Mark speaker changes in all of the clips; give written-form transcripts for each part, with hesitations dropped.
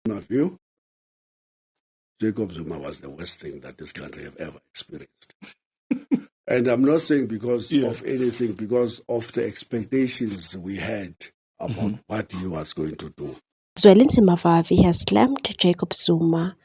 Speaker 1: my view, Jacob Zuma was the worst thing that this country have ever experienced. And I'm not saying because of anything, because of the expectations we had about what he was going to do.
Speaker 2: Zwelinzima Vavi has slammed Jacob Zuma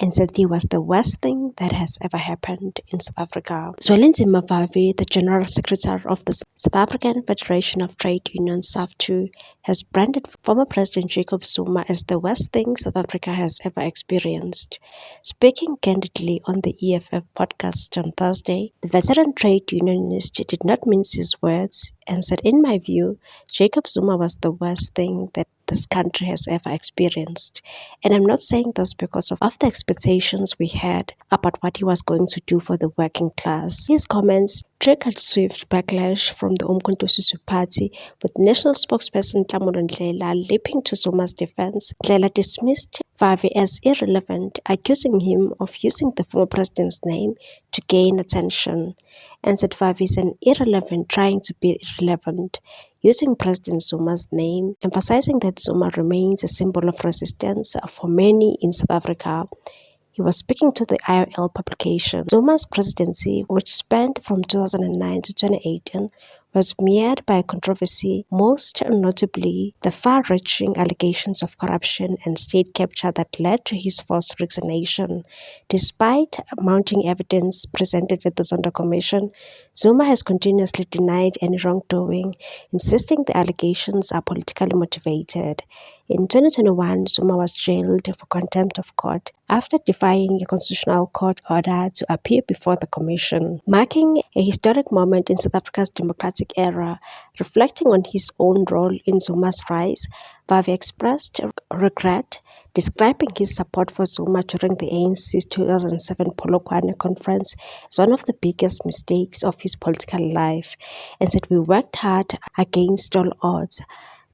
Speaker 2: and said he was the worst thing that has ever happened in South Africa. Zwelinzima Vavi, the General Secretary of the South African Federation of Trade Unions, SAFTU, has branded former President Jacob Zuma as the worst thing South Africa has ever experienced. Speaking candidly on the EFF podcast on Thursday, the veteran trade unionist did not mince his words and said, "In my view, Jacob Zuma was the worst thing that this country has ever experienced. And I'm not saying this because of the expectations we had about what he was going to do for the working class." His comments triggered swift backlash from the Umkhonto Sizwe Party, with national spokesperson Nhlamulo Ndlela leaping to Zuma's defense. Ndlela dismissed Vavi as irrelevant, accusing him of using the former president's name to gain attention, and said Vavi is an irrelevant trying to be irrelevant, using President Zuma's name, emphasizing that Zuma remains a symbol of resistance for many in South Africa. He was speaking to the IOL publication. Zuma's presidency, which spanned from 2009 to 2018, was marred by controversy, most notably the far-reaching allegations of corruption and state capture that led to his forced resignation. Despite mounting evidence presented at the Zondo Commission, Zuma has continuously denied any wrongdoing, insisting the allegations are politically motivated. In 2021, Zuma was jailed for contempt of court after defying a constitutional court order to appear before the commission, marking a historic moment in South Africa's democratic era. Reflecting on his own role in Zuma's rise, Vavi expressed regret, describing his support for Zuma during the ANC's 2007 Polokwane conference as one of the biggest mistakes of his political life, and said, "We worked hard against all odds.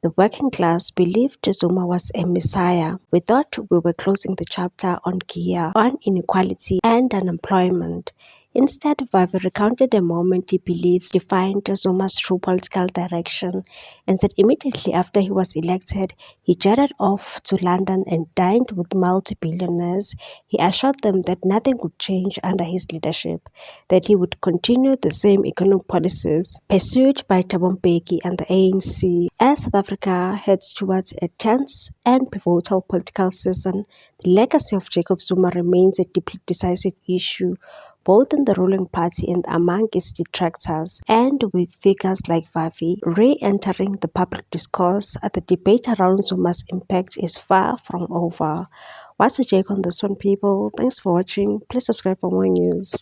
Speaker 2: The working class believed Zuma was a messiah. We thought we were closing the chapter on Gia, on inequality and unemployment." Instead, Vavi recounted a moment he believes defined Zuma's true political direction, and said immediately after he was elected, he jetted off to London and dined with multi-billionaires. He assured them that nothing would change under his leadership, that he would continue the same economic policies pursued by Thabo Mbeki and the ANC. As South Africa heads towards a tense and pivotal political season, the legacy of Jacob Zuma remains a deeply decisive issue, both in the ruling party and among its detractors. And with figures like Vavi re-entering the public discourse, the debate around Zuma's impact is far from over. What's your take on this one, people? Thanks for watching. Please subscribe for more news.